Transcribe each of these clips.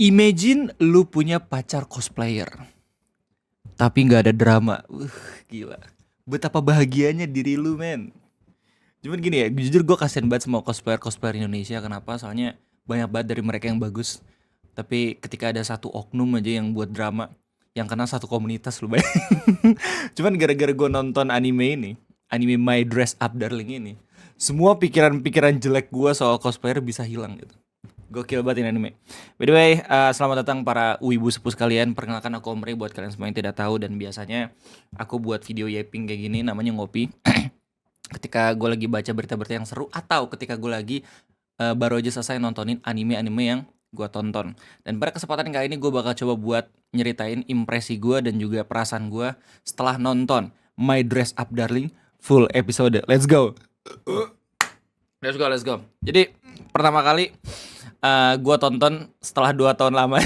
Imagine lu punya pacar cosplayer, tapi nggak ada drama. Gila. Betapa bahagianya diri lu, men. Cuman gini ya, jujur gue kasihan banget sama cosplayer Indonesia. Kenapa? Soalnya banyak banget dari mereka yang bagus. Tapi ketika ada satu oknum aja yang buat drama, yang kena satu komunitas lu bayangin. Cuman gara-gara gue nonton anime ini, anime My Dress Up Darling ini, semua pikiran-pikiran jelek gue soal cosplayer bisa hilang gitu. Gokil banget ini anime. By the way, selamat datang para wibu sepuh sekalian. Perkenalkan aku Omri buat kalian semua yang tidak tahu. Dan biasanya aku buat video yaping kayak gini namanya ngopi. Ketika gue lagi baca berita-berita yang seru, atau ketika gue lagi baru aja selesai nontonin anime-anime yang gue tonton. Dan pada kesempatan kali ini gue bakal coba buat nyeritain impresi gue dan juga perasaan gue setelah nonton My Dress Up Darling full episode. Let's go. Let's go. Jadi pertama kali gue tonton setelah 2 tahun lama.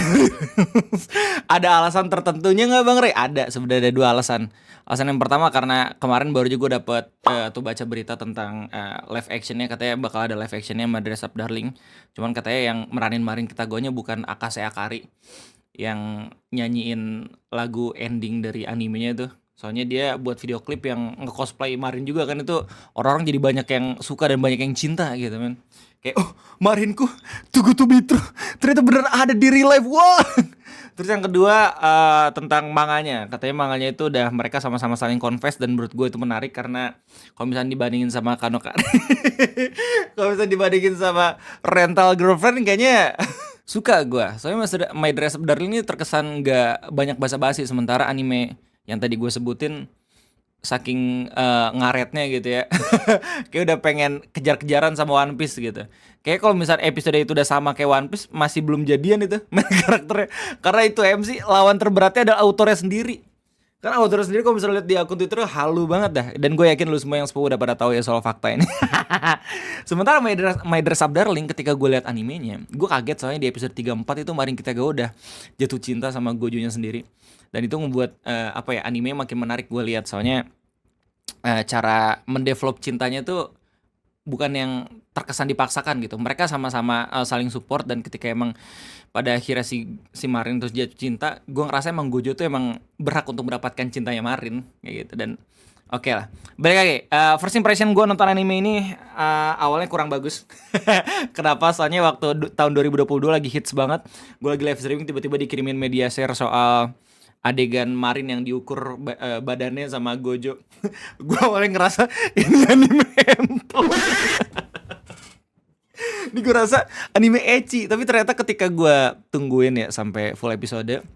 Ada alasan tertentunya nggak Bang Rey? Ada, sebenarnya ada 2 alasan. Alasan yang pertama karena kemarin baru juga gue dapet tuh baca berita tentang live actionnya. Katanya bakal ada live actionnya My Dress Up Darling. Cuman katanya yang meranin Marin Kitagonya bukan Akase Akari yang nyanyiin lagu ending dari animenya tuh. Soalnya dia buat video klip yang nge-cosplay Marin juga kan, itu orang-orang jadi banyak yang suka dan banyak yang cinta gitu men. Kayak Marinku Too Good To Be True ternyata bener ada di real life. Wah. Terus yang kedua tentang manganya. Katanya manganya itu udah mereka sama-sama saling confess. Dan menurut gue itu menarik karena kalau misalnya dibandingin sama Kanoka kalau misalnya dibandingin sama Rental Girlfriend kayaknya suka gue. Soalnya My Dress Up Darling ini terkesan gak banyak basa-basi. Sementara anime yang tadi gue sebutin saking ngaretnya gitu ya. Kayak udah pengen kejar-kejaran sama One Piece gitu. Kayak kalau misalnya episode itu udah sama kayak One Piece, masih belum jadian itu main karakternya. Karena itu MC lawan terberatnya adalah autornya sendiri. Karena autornya sendiri kalau misalnya lihat di akun Twitter halu banget dah. Dan gue yakin lu semua yang sepupu udah pada tahu ya soal fakta ini. Sementara My Dress Up Darling, ketika gue lihat animenya, gue kaget soalnya di episode 3-4 itu Marin Kitagawa udah jatuh cinta sama Gojo-nya sendiri. Dan itu membuat anime makin menarik gue lihat. Soalnya cara mendevelop cintanya tuh bukan yang terkesan dipaksakan gitu. Mereka sama-sama saling support. Dan ketika emang pada akhirnya si Marin terus jatuh cinta, gue ngerasa emang Gojo tuh emang berhak untuk mendapatkan cintanya Marin kayak gitu. Dan oke lah, balik lagi. First impression gue nonton anime ini awalnya kurang bagus. Kenapa? Soalnya waktu tahun 2022 lagi hits banget. Gue lagi live streaming, tiba-tiba dikirimin media share soal adegan Marin yang diukur badannya sama Gojo. Gue awalnya ngerasa ini anime entol. Ini gue rasa anime ecchi. Tapi ternyata ketika gue tungguin ya sampai full episode,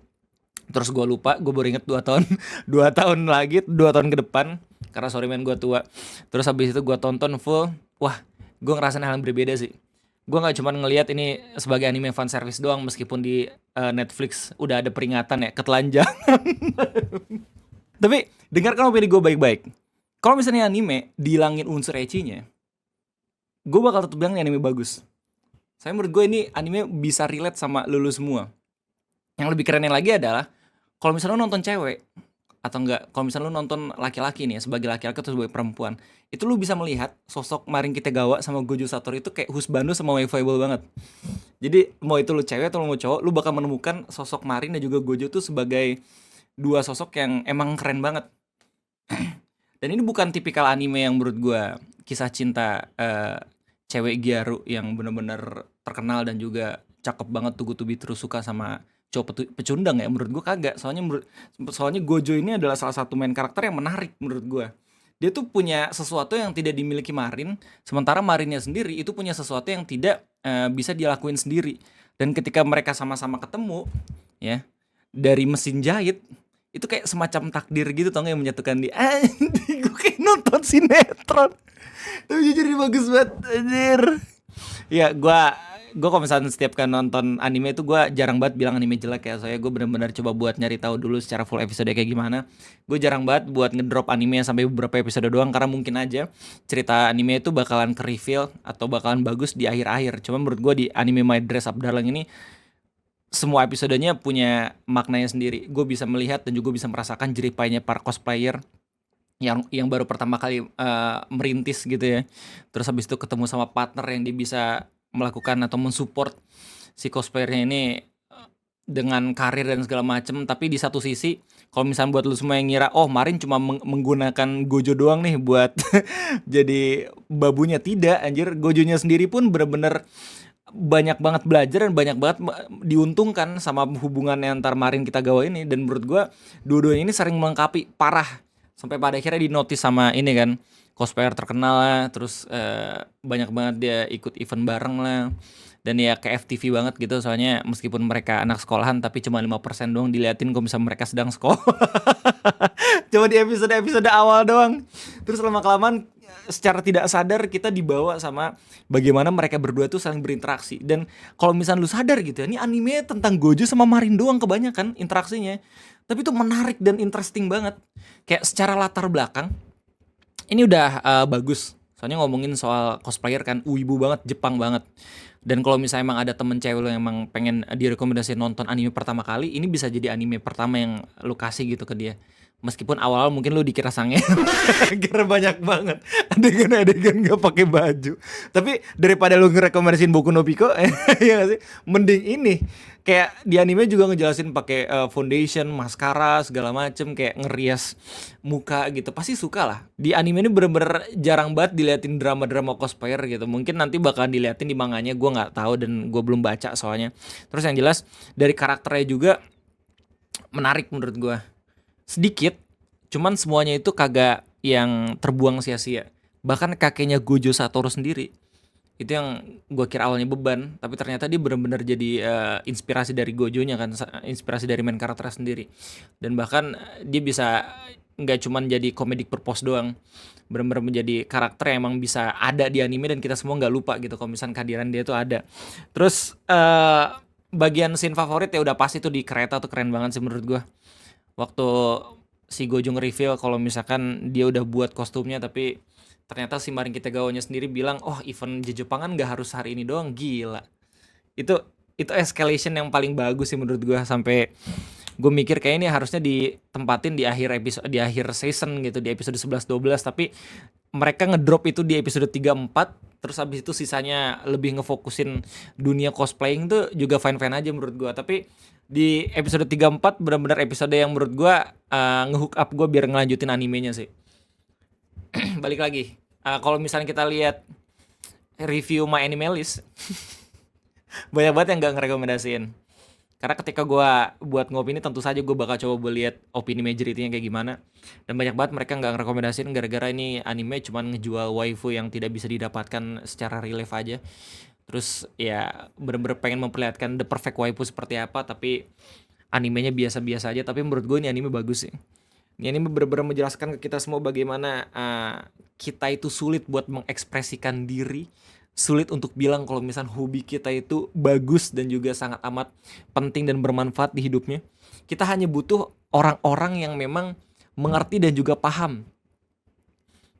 terus gue lupa, gue baru inget 2 tahun 2 tahun lagi, 2 tahun ke depan. Karena sorry men, gue tua. Terus habis itu gue tonton full. Wah, gue ngerasain hal yang berbeda sih. Gue gak cuma ngelihat ini sebagai anime fan service doang. Meskipun di Netflix udah ada peringatan ya, ketelanjangan. Tapi dengarkan opini gue baik-baik. Kalau misalnya anime dihilangin unsur ecchinya, gue bakal tetep bilang ini anime bagus. Saya menurut gue ini anime bisa relate sama lu semua. Yang lebih kerennya lagi adalah kalau misalnya lu nonton cewek, atau enggak, kalau misalnya lu nonton laki-laki nih ya, sebagai laki-laki atau sebagai perempuan, itu lu bisa melihat sosok Marin Kitagawa sama Gojo Satoru itu kayak husbando sama waifuable banget. Jadi mau itu lu cewek atau lu mau cowok, lu bakal menemukan sosok Marin dan juga Gojo tuh sebagai 2 sosok yang emang keren banget. Dan ini bukan tipikal anime yang menurut gue kisah cinta cewek Gyaru yang bener-bener terkenal dan juga cakep banget, tugu-tubi terus suka sama cowok pecundang ya. Menurut gue kagak. Soalnya Gojo ini adalah salah satu main karakter yang menarik menurut gue. Dia tuh punya sesuatu yang tidak dimiliki Marin, sementara Marinnya sendiri itu punya sesuatu yang tidak bisa dia lakuin sendiri. Dan ketika mereka sama-sama ketemu ya, dari mesin jahit, itu kayak semacam takdir gitu tau gak, yang menyatukan dia. Gue kayak nonton sinetron. Tapi jujur ini bagus banget anjir. Ya gue kalau misalnya setiap kali nonton anime itu gue jarang banget bilang anime jelek ya. Soalnya gue benar-benar coba buat nyari tahu dulu secara full episode kayak gimana. Gue jarang banget buat ngedrop anime sampai beberapa episode doang, karena mungkin aja cerita anime itu bakalan ke reveal atau bakalan bagus di akhir-akhir. Cuma menurut gue di anime My Dress Up Darling ini semua episodenya punya maknanya sendiri. Gue bisa melihat dan juga bisa merasakan jeripainya para cosplayer yang baru pertama kali merintis gitu ya. Terus habis itu ketemu sama partner yang dia bisa melakukan atau mensupport si cosplayernya ini. dengan karir dan segala macem. Tapi di satu sisi kalau misalnya buat lu semua yang ngira oh Marin cuma menggunakan Gojo doang nih buat jadi babunya, tidak anjir. Gojonya sendiri pun bener-bener banyak banget belajar dan banyak banget diuntungkan sama hubungan antar Marin Kitagawa ini. Dan menurut gua dua-duanya ini sering melengkapi parah sampai pada akhirnya di notice sama ini kan cosplayer terkenal lah, terus banyak banget dia ikut event bareng lah. Dan ya ke FTV banget gitu, soalnya meskipun mereka anak sekolahan tapi cuma 5% doang diliatin kalau misalnya mereka sedang sekolah. Cuma di episode-episode awal doang. Terus lama-kelamaan secara tidak sadar kita dibawa sama bagaimana mereka berdua tuh saling berinteraksi. Dan kalau misalnya lu sadar gitu ya, ini anime tentang Gojo sama Marin doang kebanyakan interaksinya. Tapi itu menarik dan interesting banget. Kayak secara latar belakang ini udah bagus. Soalnya ngomongin soal cosplayer kan wibu banget, Jepang banget. Dan kalau misalnya emang ada temen cewek lo yang emang pengen direkomendasi nonton anime pertama kali, ini bisa jadi anime pertama yang lu kasih gitu ke dia. Meskipun awal-awal mungkin lu dikira sange karena banyak banget adegan-adegan gak pakai baju. Tapi daripada lu ngerekomendasiin Boku no Pico, ya gak sih? Mending ini. Kayak di anime juga ngejelasin pakai foundation, maskara, segala macem, kayak ngerias muka gitu. Pasti suka lah. Di anime ini bener-bener jarang banget diliatin drama-drama cosplayer gitu. Mungkin nanti bakalan diliatin di manganya, gue nggak tahu dan gue belum baca soalnya. Terus yang jelas dari karakternya juga menarik menurut gue. Sedikit, cuman semuanya itu kagak yang terbuang sia-sia. Bahkan kakeknya Gojo Satoru sendiri itu yang gue kira awalnya beban, tapi ternyata dia benar-benar jadi inspirasi dari Gojonya kan, inspirasi dari main karakternya sendiri. Dan bahkan dia bisa nggak cuman jadi comedic purpose doang, benar-benar menjadi karakter yang emang bisa ada di anime dan kita semua nggak lupa gitu kalau misalnya kehadiran dia tuh ada. Terus bagian scene favorit ya udah pasti tuh di kereta tuh keren banget sih menurut gue. Waktu si Gojo nge-reveal kalau misalkan dia udah buat kostumnya, tapi ternyata si Marin Kitagawanya sendiri bilang, oh event di Jepangan gak harus hari ini doang, gila. Itu escalation yang paling bagus sih menurut gue, sampai gue mikir kayak ini harusnya ditempatin di akhir episode, di akhir season gitu, di episode 11-12, tapi mereka ngedrop itu di episode 3-4, terus habis itu sisanya lebih ngefokusin dunia cosplaying tuh juga fine-fine aja menurut gue. Tapi di episode 3-4 benar-benar episode yang menurut gue ngehook up gue biar ngelanjutin animenya sih. Balik lagi, kalau misalnya kita lihat review My Anime List, banyak banget yang gak ngerekomendasiin. Karena ketika gue buat ngopini, tentu saja gue bakal coba lihat opini majority-nya kayak gimana. Dan banyak banget mereka gak ngerekomendasiin gara-gara ini anime cuman ngejual waifu yang tidak bisa didapatkan secara relief aja. Terus ya bener-bener pengen memperlihatkan the perfect waifu seperti apa, tapi animenya biasa-biasa aja. Tapi menurut gue ini anime bagus sih. Ini anime bener-bener menjelaskan ke kita semua bagaimana kita itu sulit buat mengekspresikan diri, sulit untuk bilang kalau misalnya hobi kita itu bagus dan juga sangat amat penting dan bermanfaat di hidupnya. Kita hanya butuh orang-orang yang memang mengerti dan juga paham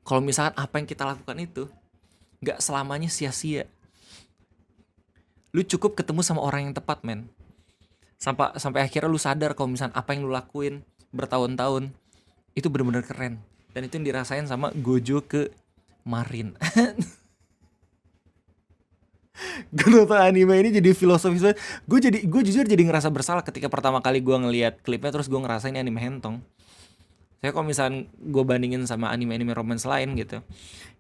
kalau misalkan apa yang kita lakukan itu gak selamanya sia-sia. Lu cukup ketemu sama orang yang tepat, men. Sampai akhirnya lu sadar kalau misalnya apa yang lu lakuin bertahun-tahun itu benar-benar keren. Dan itu yang dirasain sama Gojo ke Marin. Gue nonton anime ini jadi filosofis banget. Gue jujur jadi ngerasa bersalah ketika pertama kali gue ngelihat klipnya, terus gue ngerasa ini anime hentong. Saya kalau misalnya gue bandingin sama anime-anime romance lain gitu,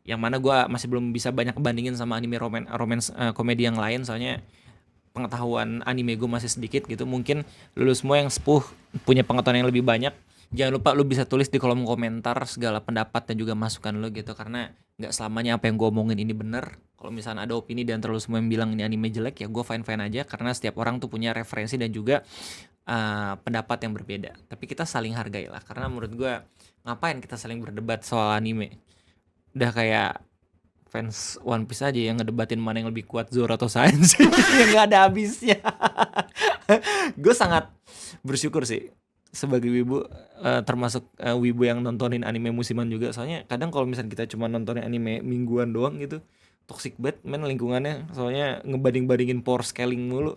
yang mana gue masih belum bisa banyak bandingin sama anime romance komedi yang lain, soalnya pengetahuan anime gue masih sedikit gitu. Mungkin lu semua yang sepuh punya pengetahuan yang lebih banyak. Jangan lupa lu bisa tulis di kolom komentar segala pendapat dan juga masukan lu gitu, karena nggak selamanya apa yang gue omongin ini bener. Kalau misalnya ada opini dan terlalu semua yang bilang ini anime jelek, ya gue fine-fine aja, karena setiap orang tuh punya referensi dan juga pendapat yang berbeda. Tapi kita saling hargai lah, karena menurut gue ngapain kita saling berdebat soal anime. Udah kayak fans One Piece aja yang ngedebatin mana yang lebih kuat, Zoro atau Sanji, yang gak ada habisnya. Gue sangat bersyukur sih sebagai wibu, termasuk wibu yang nontonin anime musiman juga. Soalnya kadang kalau misalnya kita cuma nontonin anime mingguan doang gitu, toxic banget men lingkungannya. Soalnya ngebanding-bandingin power scaling mulu,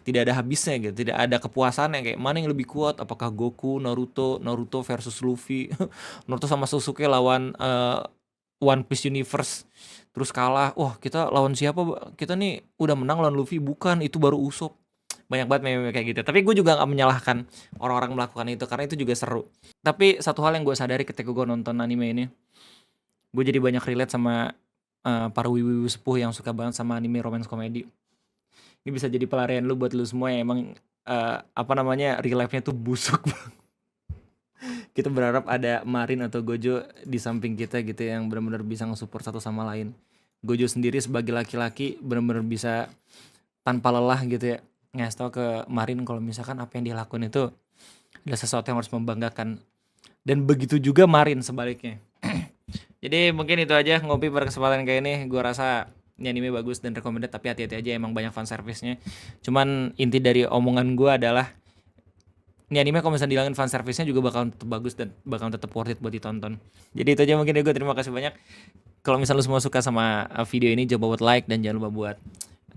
tidak ada habisnya gitu, tidak ada kepuasannya. Kayak mana yang lebih kuat, apakah Goku, Naruto versus Luffy, Naruto sama Sasuke lawan One Piece Universe, terus kalah. Wah, kita lawan siapa? Kita nih udah menang lawan Luffy. Bukan, itu baru Usopp. banyak banget meme kayak gitu. Tapi gue juga nggak menyalahkan orang-orang melakukan itu karena itu juga seru. Tapi satu hal yang gue sadari ketika gue nonton anime ini, gue jadi banyak relate sama para wibu-wibu sepuh yang suka banget sama anime romance komedi. Ini bisa jadi pelarian lu buat lu semua yang emang real life-nya tuh busuk. Kita berharap ada Marin atau Gojo di samping kita gitu yang benar-benar bisa nge-support satu sama lain. Gojo sendiri sebagai laki-laki benar-benar bisa tanpa lelah gitu ya ngasih tau ke Marin kalau misalkan apa yang dia lakuin itu adalah sesuatu yang harus membanggakan. Dan begitu juga Marin sebaliknya. Jadi mungkin itu aja ngopi pada kesempatan kayak ini. Gue rasa ini anime bagus dan recommended, tapi hati-hati aja emang banyak fan service-nya. Cuman inti dari omongan gue adalah ini anime kalau misalnya dihilangin fan service-nya juga bakal tetap bagus dan bakal tetap worth it buat ditonton. Jadi itu aja mungkin dari gue, terima kasih banyak. Kalau misalnya lu semua suka sama video ini, coba buat like dan jangan lupa buat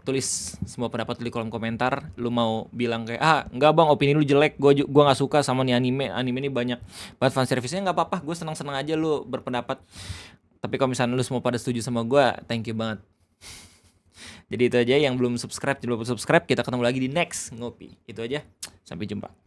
tulis semua pendapat lu di kolom komentar. Lu mau bilang kayak enggak bang, opini lu jelek, gua nggak suka sama nih anime ini banyak banget fan service-nya, nggak apa-apa, gue senang aja lu berpendapat. Tapi kalau misalnya lu semua pada setuju sama gue, thank you banget. Jadi itu aja, yang belum subscribe jangan lupa subscribe. Kita ketemu lagi di next ngopi. Itu aja, sampai jumpa.